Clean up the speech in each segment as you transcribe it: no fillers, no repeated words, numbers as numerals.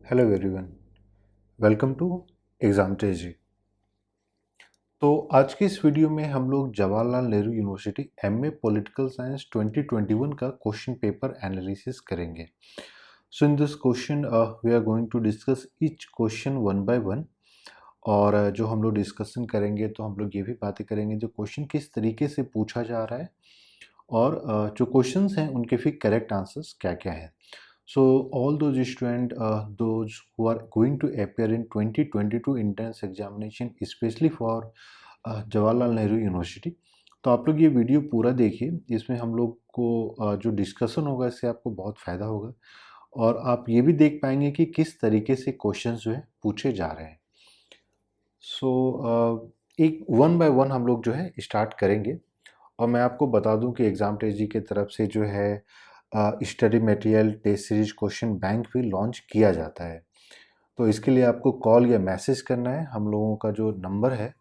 Hello everyone, welcome to exam ट्रेजी। तो आज की इस वीडियो में हम लोग Jawaharlal Nehru university MA political science 2021 का क्वेश्चन पेपर एनालिसिस करेंगे। So in this question we are going to discuss each question one by one. और जो हम लोग डिस्कशन करेंगे तो हम लोग ये भी बातें करेंगे जो क्वेश्चन किस तरीके से पूछा जा रहा है और जो क्वेश्चंस हैं उनके फिर करेक्ट आंसर्स क्या क्या हैं। So all those students, those who are going to appear in 2022 entrance examination, especially for Jawaharlal Nehru university, तो आप लोग ये वीडियो पूरा देखिए। इसमें हम लोग को जो डिस्कशन होगा इससे आपको बहुत फ़ायदा होगा और आप ये भी देख पाएंगे कि किस तरीके से क्वेश्चंस जो है पूछे जा रहे हैं। सो एक वन बाय वन हम लोग जो है स्टार्ट करेंगे। और मैं आपको बता दूं कि एग्ज़ाम ट्रेजी की तरफ से जो है study material test series question bank भी लॉन्च किया जाता है। तो इसके लिए आपको कॉल या मैसेज करना है। हम लोगों का जो नंबर है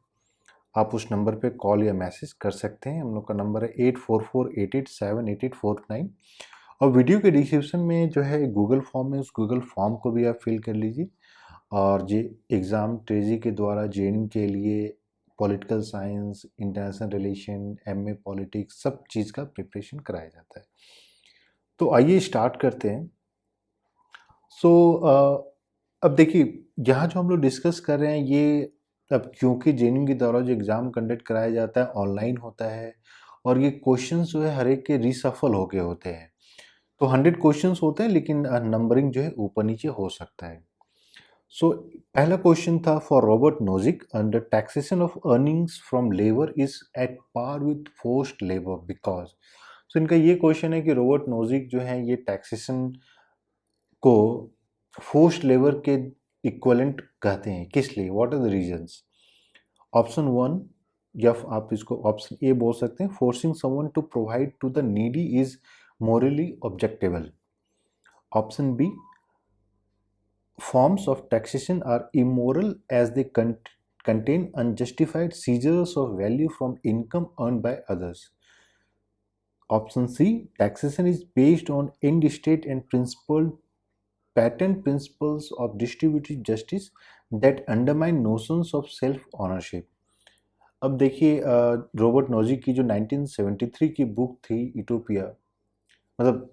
आप उस नंबर पे कॉल या मैसेज कर सकते हैं। हम लोग का नंबर है 8448878849। और वीडियो के डिस्क्रिप्शन में जो है गूगल फॉर्म है, उस गूगल फॉर्म को भी आप फिल कर लीजिए। और जे एग्ज़ाम ट्रेजी के द्वारा जेएनयू के लिए political science, international relation, MA politics सब चीज़ का प्रिपरेशन कराया जाता है। तो आइए स्टार्ट करते हैं। सो अब देखिए यहाँ जो हम लोग डिस्कस कर रहे हैं ये अब क्योंकि जेएनयू के द्वारा जो एग्ज़ाम कंडक्ट कराया जाता है ऑनलाइन होता है और ये क्वेश्चंस जो है हर एक के रीसफल होके होते हैं। तो 100 क्वेश्चंस होते हैं लेकिन नंबरिंग जो है ऊपर नीचे हो सकता है। सो पहला क्वेश्चन था for Robert Nozick under taxation of earnings from labour is at par with forced labour because. So इनका ये क्वेश्चन है कि रॉबर्ट नोजिक जो है ये टैक्सेशन को फोर्स्ड लेबर के इक्वलेंट कहते हैं, किस लिए, what are the reasons. Option one, या आप इसको ऑप्शन ए बोल सकते हैं, forcing someone to provide to the needy is morally objectable. Option B, forms of taxation are immoral as they contain unjustified seizures of value from income earned by others. Option C, taxation is based on end state and principled patent principles of distributive justice that undermine notions of self ownership. अब देखिए Robert nosy की जो 1973 की book थी utopia, मतलब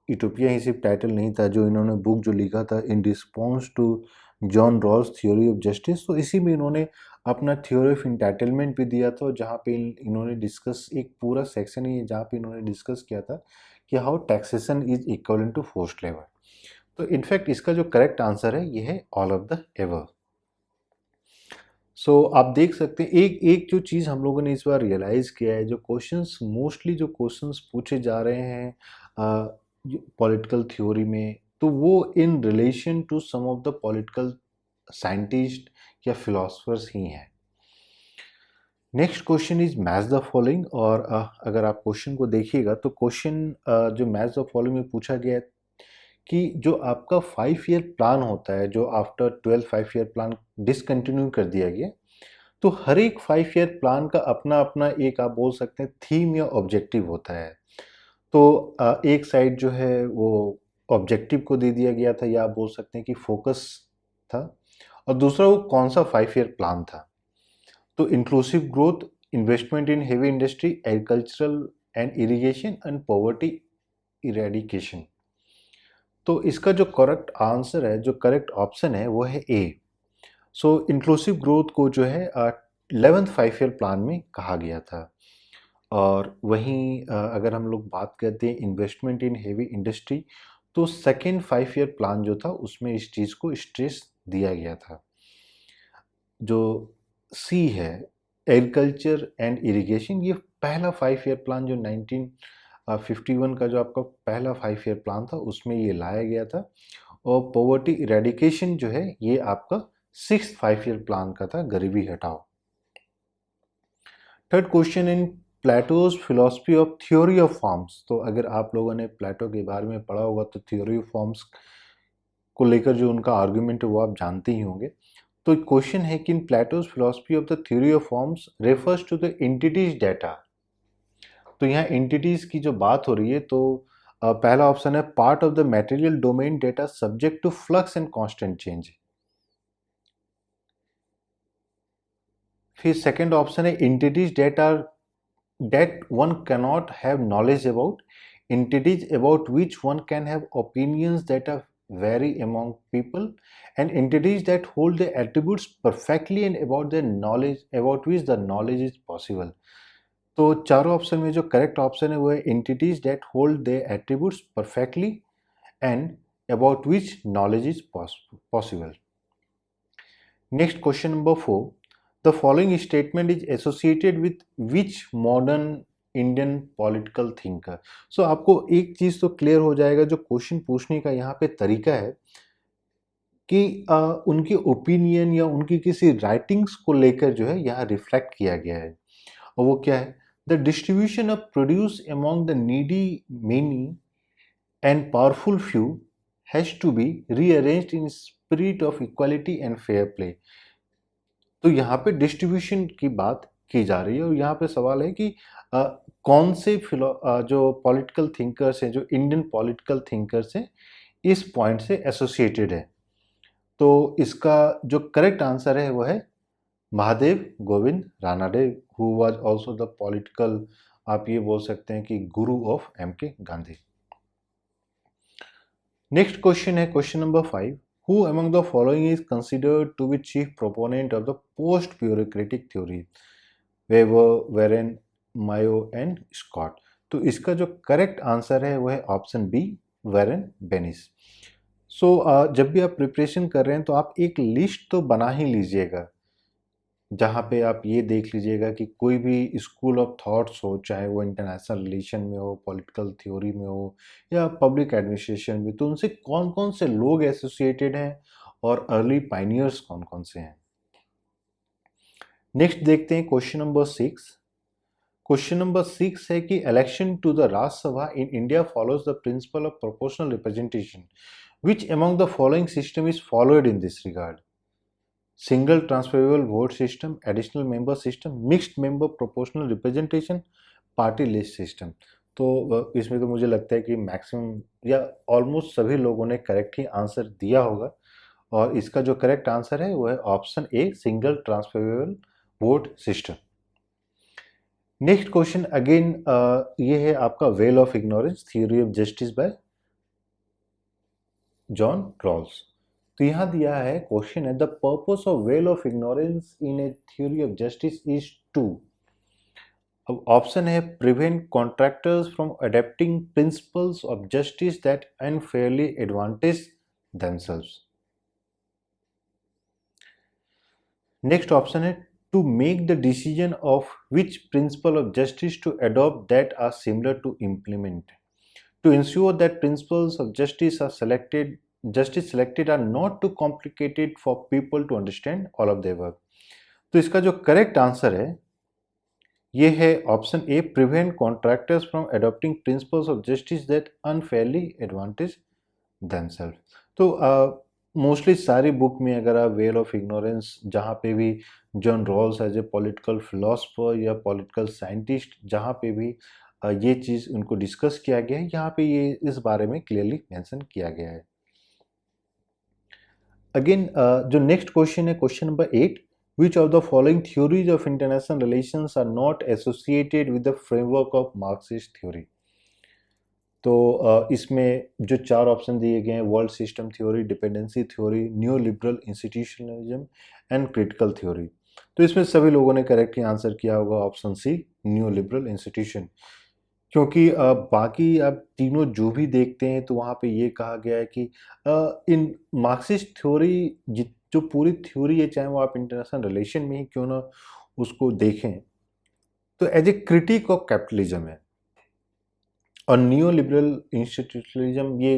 utopia ही सिर्फ title नहीं था, जो इन्होंने बुक जो लिखा था in response to John Rawls theory of justice, तो इसी में इन्होंने अपना थ्योरी ऑफ इंटाइटलमेंट भी दिया था। जहाँ पे इन्होंने डिस्कस, एक पूरा सेक्शन ही है जहाँ पे इन्होंने डिस्कस किया था कि how taxation is equivalent to forced labour. तो इनफैक्ट इसका जो करेक्ट आंसर है ये है all of the above. So आप देख सकते हैं एक एक जो चीज़ हम लोगों ने इस बार रियलाइज़ किया है, जो क्वेश्चंस मोस्टली जो क्वेश्चंस पूछे जा रहे हैं पॉलिटिकल थ्योरी में, तो वो in relation to some of the political scientist या फिलोसफर्स ही हैं। Next question is match the following. और अगर आप क्वेश्चन को देखिएगा तो क्वेश्चन जो मैच द फॉलोइंग में पूछा गया है कि जो आपका 5 ईयर प्लान होता है, जो आफ्टर 12 5 ईयर प्लान डिसकंटिन्यू कर दिया गया, तो हर एक 5 ईयर प्लान का अपना अपना एक आप बोल सकते हैं थीम या ऑब्जेक्टिव होता है। तो एक साइड जो है वो ऑब्जेक्टिव को दे दिया गया था या आप बोल सकते हैं कि फोकस था, और दूसरा वो कौन सा 5 ईयर प्लान था। तो inclusive growth, investment in heavy industry, agricultural and irrigation and poverty eradication. तो इसका जो करेक्ट आंसर है, जो करेक्ट ऑप्शन है वो है ए। सो इंक्लूसिव ग्रोथ को जो है 11th 5 ईयर प्लान में कहा गया था। और वहीं अगर हम लोग बात करते हैं इन्वेस्टमेंट इन हेवी इंडस्ट्री, तो सेकेंड 5 ईयर प्लान जो था उसमें इस चीज़ को स्ट्रेस दिया गया था। जो सी है, एग्रीकल्चर एंड इरिगेशन, ये पहला 5 ईयर प्लान जो 1951 का जो आपका पहला 5 ईयर प्लान था उसमें ये लाया गया था। और पॉवर्टी इरेडिकेशन जो है ये आपका 6th 5 ईयर प्लान का था, गरीबी हटाओ। Third question, in Plato's philosophy of theory of forms. तो अगर आप लोगों ने प्लेटो के बारे में पढ़ा होगा तो थ्योरी ऑफ फॉर्म्स को लेकर जो उनका आर्ग्यूमेंट है वो आप जानते ही होंगे। तो क्वेश्चन है कि in Plato's philosophy of the theory of forms refers to the entities data. तो यहाँ एंटिटीज की जो बात हो रही है, तो पहला ऑप्शन है part of the material domain that are subject to flux and constant change. फिर सेकंड ऑप्शन है entities that one cannot have knowledge about, entities about which one can have opinions that are vary among people, and entities that hold the attributes perfectly and about their knowledge about which the knowledge is possible। तो चारों option में जो correct option है वो है entities that hold their attributes perfectly and about which knowledge is possible। Next, question number 4. The following statement is associated with which modern Indian political thinker. So आपको एक चीज तो क्लियर हो जाएगा, जो क्वेश्चन पूछने का यहाँ पे तरीका है कि उनकी ओपिनियन या उनकी किसी राइटिंग्स को लेकर जो है यहाँ रिफ्लेक्ट किया गया है, और वो क्या है, the distribution of produce among the needy many and powerful few has to be rearranged in spirit of equality and fair play. तो यहाँ पे डिस्ट्रीब्यूशन की बात की जा रही है, और यहाँ पे सवाल है कि कौन से जो पॉलिटिकल थिंकर्स हैं, जो इंडियन पॉलिटिकल थिंकर्स हैं, इस पॉइंट से एसोसिएटेड है। तो इसका जो करेक्ट आंसर है वो है Mahadev Govind Ranade, who was also the political, आप ये बोल सकते हैं कि गुरु ऑफ एम के गांधी। नेक्स्ट क्वेश्चन है question number 5। Who among the following is considered to be chief proponent of the post-bureaucratic theory? Weber, Warren, Mayo and Scott। तो इसका जो करेक्ट आंसर है वो है ऑप्शन बी, वैरन बेनिस। सो जब भी आप प्रिपरेशन कर रहे हैं तो आप एक लिस्ट तो बना ही लीजिएगा, जहाँ पे आप ये देख लीजिएगा कि कोई भी स्कूल ऑफ थॉट्स हो, चाहे वो इंटरनेशनल रिलेशन में हो, पॉलिटिकल थ्योरी में हो या पब्लिक एडमिनिस्ट्रेशन में, तो उनसे कौन कौन से लोग एसोसिएटेड हैं और अर्ली पाइनियर्स कौन कौन से हैं। नेक्स्ट देखते हैं क्वेश्चन नंबर 6। क्वेश्चन नंबर 6 है कि election to the Rajya Sabha in India follows the principle of proportional representation, which among the following system is followed in this regard? Single transferable vote system, additional member system, mixed member proportional representation, party list system. तो इसमें तो मुझे लगता है कि maximum या almost सभी लोगों ने करेक्ट ही आंसर दिया होगा, और इसका जो करेक्ट आंसर है वो है option A, single transferable vote system. Next question again ये है आपका veil of ignorance, theory of justice by John Rawls. तो यहाँ दिया है क्वेश्चन है, the purpose of veil of ignorance in a theory of justice is to. अब option है prevent contractors from adapting principles of justice that unfairly advantage themselves. Next option है to make the decision of which principle of justice to adopt that are similar to implement, to ensure that principles of justice are selected are not too complicated for people to understand all of their work। तो इसका जो correct answer है ये है option A, prevent contractors from adopting principles of justice that unfairly advantage themselves. तो mostly सारी book में अगर आप वेल ऑफ इग्नोरेंस, जहाँ पे भी John Rawls as a political philosopher या पॉलिटिकल साइंटिस्ट, जहाँ पे भी ये चीज़ उनको डिस्कस किया गया है, यहाँ पे ये इस बारे में क्लियरली मेंशन किया गया है। अगेन जो नेक्स्ट क्वेश्चन है question number 8, which of the following theories of international relations are not associated with the framework of Marxist theory. तो इसमें जो चार ऑप्शन दिए गए हैं, world system theory, dependency theory, new liberal institutionalism and critical theory. तो इसमें सभी लोगों ने करेक्टली आंसर किया होगा option C, new liberal institution. क्योंकि बाकी आप तीनों जो भी देखते हैं तो वहाँ पे ये कहा गया है कि इन मार्क्सिस्ट थ्योरी, जो पूरी थ्योरी है, चाहे वो आप इंटरनेशनल रिलेशन में ही क्यों ना उसको देखें, तो as a critique of capitalism है। और नियो लिबरल इंस्टीट्यूशनलिज्म ये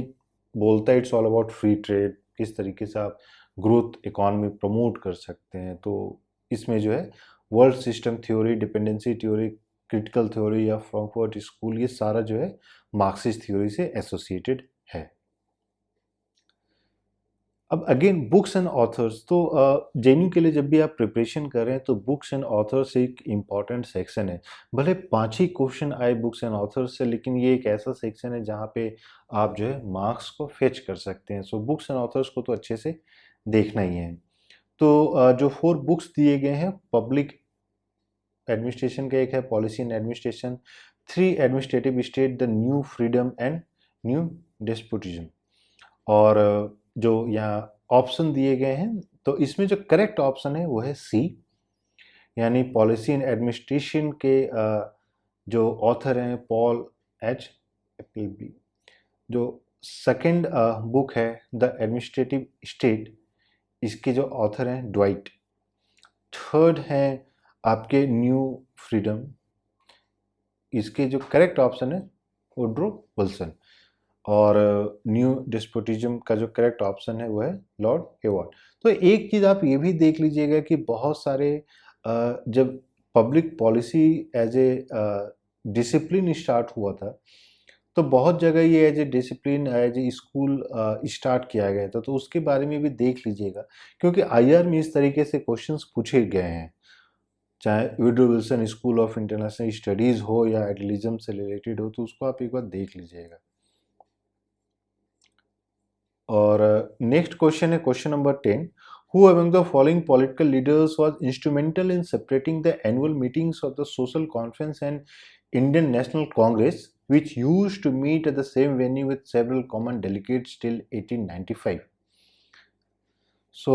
बोलता है it's all about free trade, किस तरीके से आप ग्रोथ इकोनॉमी प्रमोट कर सकते हैं। तो इसमें जो है world system theory, dependency theory, critical theory या फ्रैंकफर्ट स्कूल, ये सारा जो है मार्क्सिस्ट थ्योरी से एसोसिएटेड है। अब अगेन बुक्स एंड ऑथर्स, तो जेएनयू के लिए जब भी आप प्रिपरेशन कर रहे हैं तो बुक्स एंड ऑथर्स एक इम्पॉर्टेंट सेक्शन है। भले 5 ही क्वेश्चन आए बुक्स एंड ऑथर्स से, लेकिन ये एक ऐसा सेक्शन है जहाँ पे आप जो है मार्क्स को फेच कर सकते हैं। सो बुक्स एंड ऑथर्स को तो अच्छे से देखना ही है। तो जो 4 बुक्स दिए गए हैं, पब्लिक एडमिनिस्ट्रेशन का एक है policy and administration, 3 administrative state, the new freedom and new despotism. और जो यहाँ ऑप्शन दिए गए हैं, तो इसमें जो करेक्ट ऑप्शन है वो है सी, यानी पॉलिसी एंड एडमिनिस्ट्रेशन के जो ऑथर हैं पॉल एच एप्पलबी। जो सेकंड बुक है द एडमिनिस्ट्रेटिव स्टेट, इसके जो ऑथर हैं ड्वाइट। थर्ड है आपके न्यू फ्रीडम, इसके जो करेक्ट ऑप्शन है वुड्रो विल्सन। और न्यू डिस्पोटिज्म का जो करेक्ट ऑप्शन है वो है लॉर्ड हेवर्ड। तो एक चीज़ आप ये भी देख लीजिएगा कि बहुत सारे जब public policy as a discipline start हुआ था, तो बहुत जगह ये as a discipline as a school start किया गया था, तो उसके बारे में भी देख लीजिएगा, क्योंकि आईआर में इस तरीके से क्वेश्चंस पूछे गए हैं, चाहे Woodrow Wilson school of international studies हो या एडलिज्म से रिलेटेड हो, तो उसको आप एक बार देख लीजिएगा। और नेक्स्ट क्वेश्चन है question number 10, who among the following political leaders was instrumental in separating the annual meetings of the social conference and Indian national Congress which used to meet at the same venue with several common delegates till 1895। सो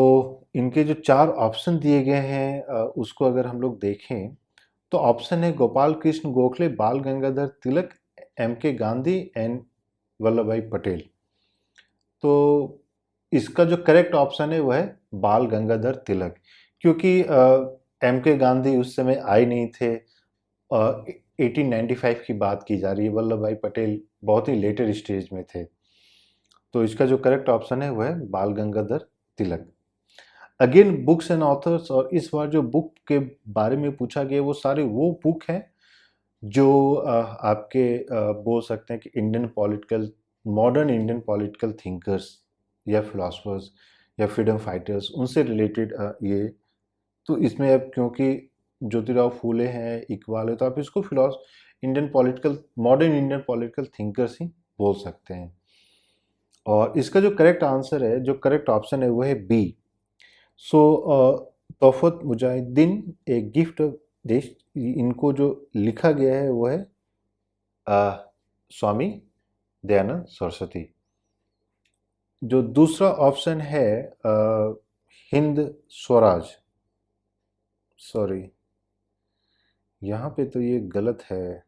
इनके जो 4 option दिए गए हैं उसको अगर हम लोग देखें, तो ऑप्शन है गोपाल कृष्ण गोखले, बाल गंगाधर तिलक, एम के गांधी एंड वल्लभ भाई पटेल। तो इसका जो करेक्ट ऑप्शन है वो है बाल गंगाधर तिलक, क्योंकि एम के गांधी उस समय आए नहीं थे। 1895 की बात की जा रही है, वल्लभ भाई पटेल बहुत ही लेटर स्टेज में थे। तो इसका जो करेक्ट ऑप्शन है वो है बाल Gangadhar Tilak. Again books and authors, और इस बार जो बुक के बारे में पूछा गया वो सारे वो बुक हैं जो आपके बोल सकते हैं कि Indian political, modern Indian political thinkers या फिलोसफर्स या फ्रीडम फाइटर्स उनसे रिलेटेड ये। तो इसमें अब क्योंकि ज्योतिराव फूले हैं, इकबाल है, तो आप इसको Indian political, modern Indian political thinkers ही बोल सकते हैं। और इसका जो करेक्ट आंसर है, जो करेक्ट ऑप्शन है वो है B. So Tuhfat Mujahidin a gift of देश, इनको जो लिखा गया है वो है स्वामी दयानंद सरस्वती। जो दूसरा ऑप्शन है हिंद स्वराज, सॉरी यहाँ पे तो ये गलत है।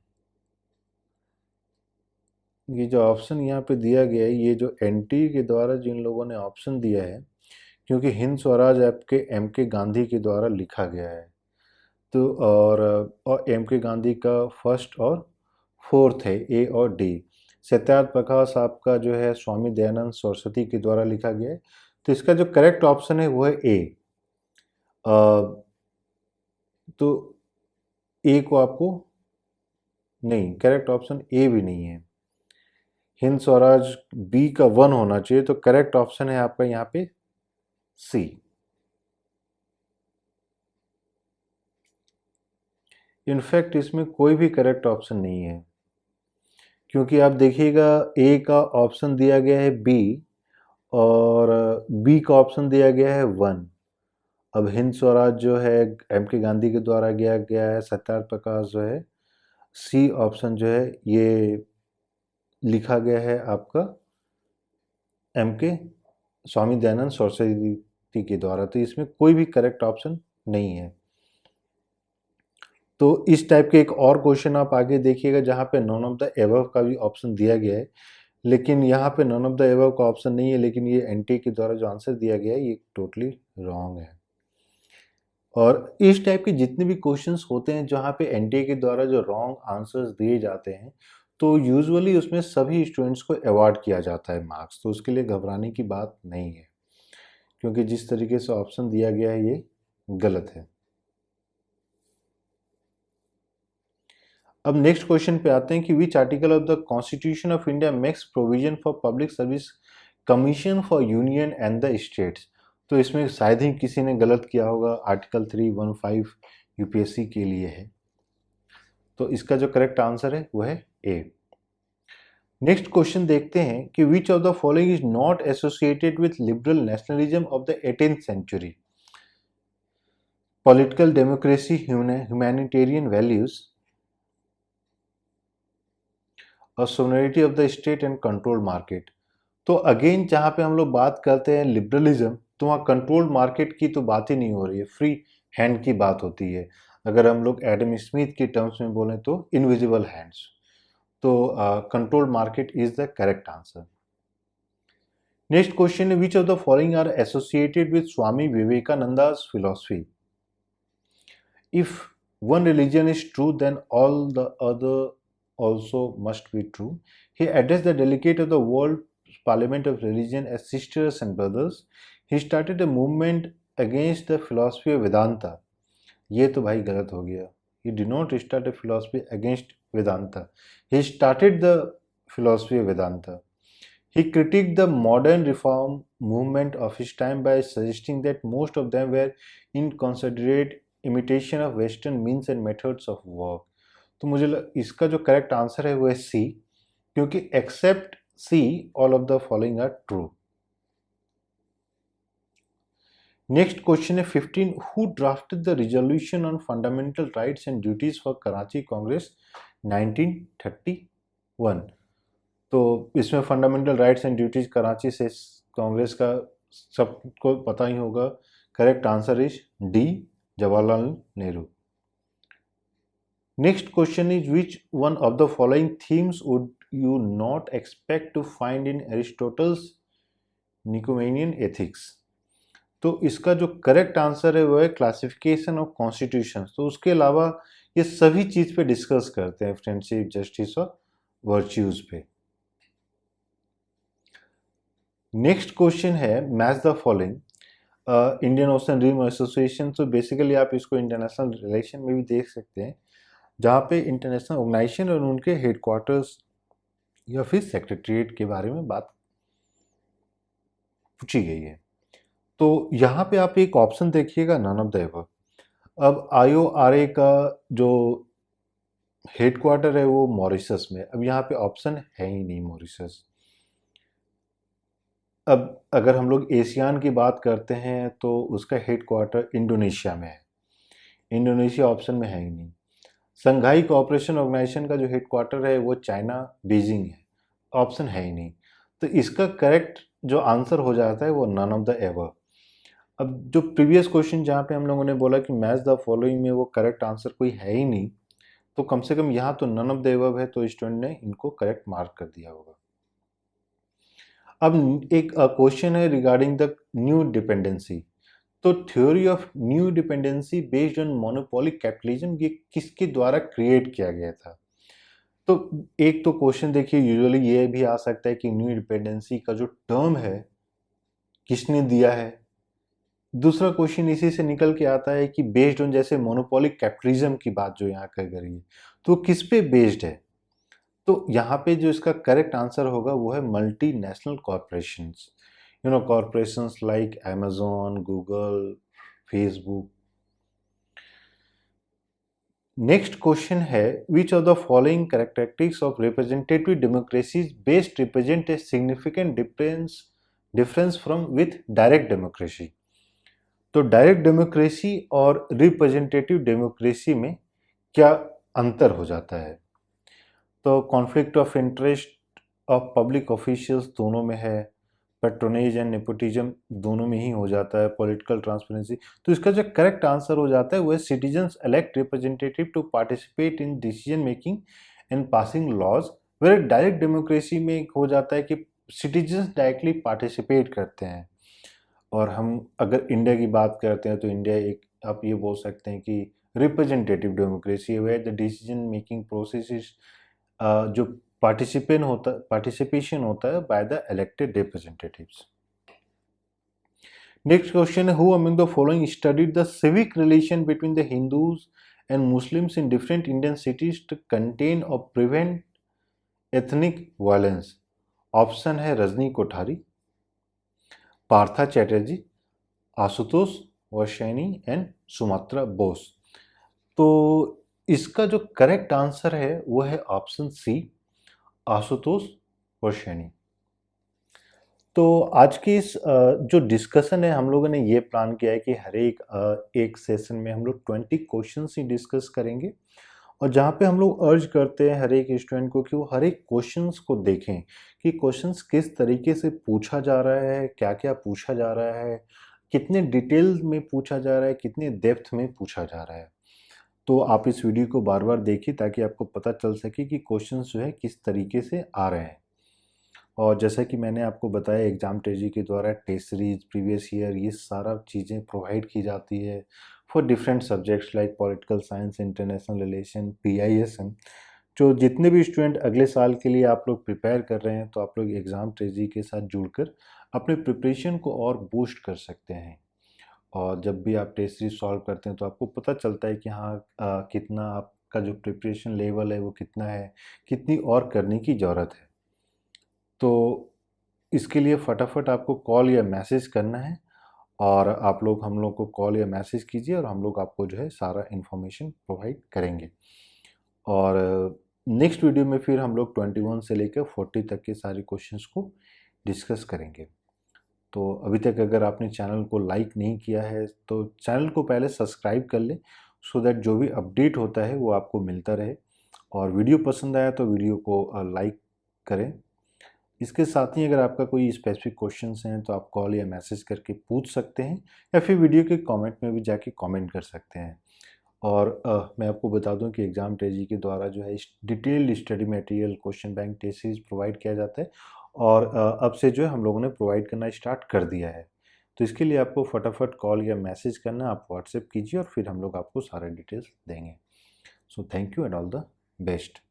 ये जो ऑप्शन यहाँ पे दिया गया है, ये जो एनटी के द्वारा जिन लोगों ने ऑप्शन दिया है, क्योंकि हिंद स्वराज आपके एम के गांधी के द्वारा लिखा गया है, तो और एम के गांधी का फर्स्ट और फोर्थ है ए और डी। सत्यार्थ प्रकाश आपका जो है स्वामी दयानंद सरस्वती के द्वारा लिखा गया है, तो इसका जो करेक्ट ऑप्शन है वो है ए। तो ए को आपको, नहीं, करेक्ट ऑप्शन ए भी नहीं है, हिंद स्वराज बी का 1 होना चाहिए, तो करेक्ट ऑप्शन है आपका यहाँ पे सी। इनफैक्ट इसमें कोई भी करेक्ट ऑप्शन नहीं है, क्योंकि आप देखिएगा ए का ऑप्शन दिया गया है बी और बी का ऑप्शन दिया गया है 1। अब हिंद स्वराज जो है एम के गांधी के द्वारा दिया गया है, सत्यार्थ प्रकाश जो है, सी ऑप्शन जो है ये लिखा गया है आपका एम के स्वामी दयानंद सरस्वती के द्वारा, तो इसमें कोई भी करेक्ट ऑप्शन नहीं है। तो इस टाइप के एक और क्वेश्चन आप आगे देखिएगा जहाँ पे नॉन ऑफ द एबव का भी ऑप्शन दिया गया है, लेकिन यहाँ पे नॉन ऑफ द एबव का ऑप्शन नहीं है, लेकिन ये एनटी के द्वारा जो आंसर दिया गया है ये टोटली रॉन्ग है। और इस टाइप के जितने भी क्वेश्चंस होते हैं जहाँ पे एनटीए के द्वारा जो रॉन्ग आंसर्स दिए जाते हैं, तो यूजुअली उसमें सभी स्टूडेंट्स को अवॉर्ड किया जाता है मार्क्स, तो उसके लिए घबराने की बात नहीं है, क्योंकि जिस तरीके से ऑप्शन दिया गया है ये गलत है। अब नेक्स्ट क्वेश्चन पे आते हैं कि which article of the constitution of India makes provision for public service commission for union and the states. तो इसमें शायद ही किसी ने गलत किया होगा, आर्टिकल 315 यूपीएससी के लिए है। तो इसका जो करेक्ट आंसर है वो है ए। नेक्स्ट क्वेश्चन देखते हैं कि which of the following is not associated with liberal nationalism of the 18th century? Political democracy, humanitarian values और sovereignty of the state and controlled market. तो अगेन जहां पे हम लोग बात करते हैं लिबरलिज्म, तो वहाँ कंट्रोल्ड मार्केट की तो बात ही नहीं हो रही है, फ्री हैंड की बात होती है। अगर हम लोग एडम स्मिथ की टर्म्स में बोलें तो इनविजिबल हैंड्स। तो controlled market is the correct answer. Next question है which of the following are associated with Swami Vivekananda's philosophy? If one religion is true, then all the other also must be true. He addressed the delegate of the World Parliament of Religion as sisters and brothers. He started a movement against the philosophy of Vedanta. ये तो भाई गलत हो गया. He did not start a philosophy against Vedanta. He started the philosophy of Vedanta. He critiqued the modern reform movement of his time by suggesting that most of them were inconsiderate imitation of Western means and methods of work. तो मुझे इसका जो correct answer है वो है C, क्योंकि except C all of the following are true. Next question है 15 who drafted the resolution on fundamental rights and duties for Karachi Congress 1931। तो इसमें fundamental rights and duties Karachi से कांग्रेस का सबको पता ही होगा। Correct answer is D, Jawaharlal Nehru. Next question is which one of the following themes would you not expect to find in Aristotle's Nicomachean ethics? तो इसका जो करेक्ट आंसर है वो है क्लासिफिकेशन ऑफ कॉन्स्टिट्यूशन। तो उसके अलावा ये सभी चीज पे डिस्कस करते हैं, फ्रेंडशिप, जस्टिस और वर्च्यूज पे। नेक्स्ट क्वेश्चन है match the following. Indian Ocean Rim Association, तो बेसिकली आप इसको इंटरनेशनल रिलेशन में भी देख सकते हैं, जहाँ पे इंटरनेशनल ऑर्गेनाइजेशन और उनके हेडक्वार्टर्स या फिर सेक्रेटरीट के बारे में बात पूछी गई है। तो यहाँ पे आप एक ऑप्शन देखिएगा, नन ऑफ द एबव। अब IORA का जो हेडक्वार्टर है वो मॉरिशस में, अब यहाँ पे ऑप्शन है ही नहीं मॉरिशस। अब अगर हम लोग एशियान की बात करते हैं तो उसका हेडक्वार्टर इंडोनेशिया में है, इंडोनेशिया ऑप्शन में है ही नहीं। संघाई कोऑपरेशन ऑर्गेनाइजेशन का जो हेडक्वार्टर है वो चाइना बीजिंग है, ऑप्शन है ही नहीं। तो इसका करेक्ट जो आंसर हो जाता है वो नन ऑफ द एबव। अब जो प्रीवियस क्वेश्चन जहाँ पे हम लोगों ने बोला कि मैच द फॉलोइंग में वो करेक्ट आंसर कोई है ही नहीं, तो कम से कम यहाँ तो नन ऑफ द एबव है, तो स्टूडेंट ने इनको करेक्ट मार्क कर दिया होगा। अब एक क्वेश्चन है रिगार्डिंग द न्यू डिपेंडेंसी। तो theory of new dependency based on monopoly capitalism ये किसके द्वारा क्रिएट किया गया था? तो एक तो क्वेश्चन देखिए, यूजुअली ये भी आ सकता है कि न्यू डिपेंडेंसी का जो टर्म है किसने दिया है। दूसरा क्वेश्चन इसी से निकल के आता है कि बेस्ड ऑन, जैसे मोनोपोली कैपिटलिज्म की बात जो यहाँ कर रही है, तो किस पे बेस्ड है? तो यहाँ पे जो इसका करेक्ट आंसर होगा वो है multinational corporations, corporations like Amazon, Google, Facebook. Next question है which of the following characteristics of representative democracies best represent a significant difference from with direct democracy? तो डायरेक्ट डेमोक्रेसी और रिप्रेजेंटेटिव डेमोक्रेसी में क्या अंतर हो जाता है? तो conflict of interest of public officials दोनों में है, पेट्रोनेज एंड नेपोटिज्म दोनों में ही हो जाता है, पॉलिटिकल ट्रांसपेरेंसी। तो इसका जो करेक्ट आंसर हो जाता है वो है citizens elect representative to participate in decision making and passing laws. Where direct democracy में हो जाता है कि सिटीजन्स डायरेक्टली पार्टिसिपेट करते हैं। और हम अगर इंडिया की बात करते हैं तो इंडिया एक, आप ये बोल सकते हैं कि रिप्रेजेंटेटिव डेमोक्रेसी है, where the decision making process is जो पार्टिसिपेशन होता है by the elected representatives. Next question है who among the following studied the civic relation between the Hindus and Muslims in different Indian cities to contain और prevent ethnic violence? Option है Rajni Kothari, Partha Chatterjee, Ashutosh Varshney and Sumantra Bose. तो इसका जो correct answer है वो है option C, Ashutosh वर्षैनी। तो आज की इस जो डिस्कशन है, हम लोगों ने ये प्लान किया है कि हर एक सेशन में हम लोग 20 क्वेश्चंस ही डिस्कस करेंगे, और जहाँ पे हम लोग अर्ज करते हैं हर एक स्टूडेंट को कि वो हर एक क्वेश्चंस को देखें कि क्वेश्चंस किस तरीके से पूछा जा रहा है, क्या क्या पूछा जा रहा है, कितने डिटेल में पूछा जा रहा है, कितने डेप्थ में पूछा जा रहा है। तो आप इस वीडियो को बार बार देखिए ताकि आपको पता चल सके कि क्वेश्चंस जो है किस तरीके से आ रहे हैं। और जैसा कि मैंने आपको बताया, एग्जाम ट्रेजी के द्वारा टेस्ट सीरीज, प्रीवियस ईयर, ये सारा चीज़ें प्रोवाइड की जाती है for different subjects like political science, international relation, PISM। जो जितने भी स्टूडेंट अगले साल के लिए आप लोग प्रिपेयर कर रहे हैं, तो आप लोग एग्ज़ाम ट्रेजी के साथ जुड़कर अपने प्रिपरेशन को और बूस्ट कर सकते हैं। और जब भी आप टेस्ट सीरीज सॉल्व करते हैं तो आपको पता चलता है कि हाँ, कितना आपका जो प्रिपरेशन लेवल है वो कितना है, कितनी और करने की ज़रूरत है। तो इसके लिए फटाफट आपको कॉल या मैसेज करना है, और आप लोग हम लोग को कॉल या मैसेज कीजिए और हम लोग आपको जो है सारा इन्फॉर्मेशन प्रोवाइड करेंगे। और नेक्स्ट वीडियो में फिर हम लोग 21 से लेकर 40 तक के सारे क्वेश्चंस को डिस्कस करेंगे। तो अभी तक अगर आपने चैनल को लाइक नहीं किया है तो चैनल को पहले सब्सक्राइब कर लें, सो दैट जो भी अपडेट होता है वो आपको मिलता रहे। और वीडियो पसंद आया तो वीडियो को लाइक करें। इसके साथ ही अगर आपका कोई स्पेसिफिक क्वेश्चंस हैं तो आप कॉल या मैसेज करके पूछ सकते हैं, या फिर वीडियो के कमेंट में भी जाके कमेंट कर सकते हैं। और मैं आपको बता दूं कि एग्जाम ट्रेजी के द्वारा जो है detailed study material, question bank, test series provide किया जाता है, और अब से जो है हम लोगों ने प्रोवाइड करना स्टार्ट कर दिया है। तो इसके लिए आपको फटाफट कॉल या मैसेज करना, आप व्हाट्सएप कीजिए और फिर हम लोग आपको सारे डिटेल्स देंगे। So thank you and all the best.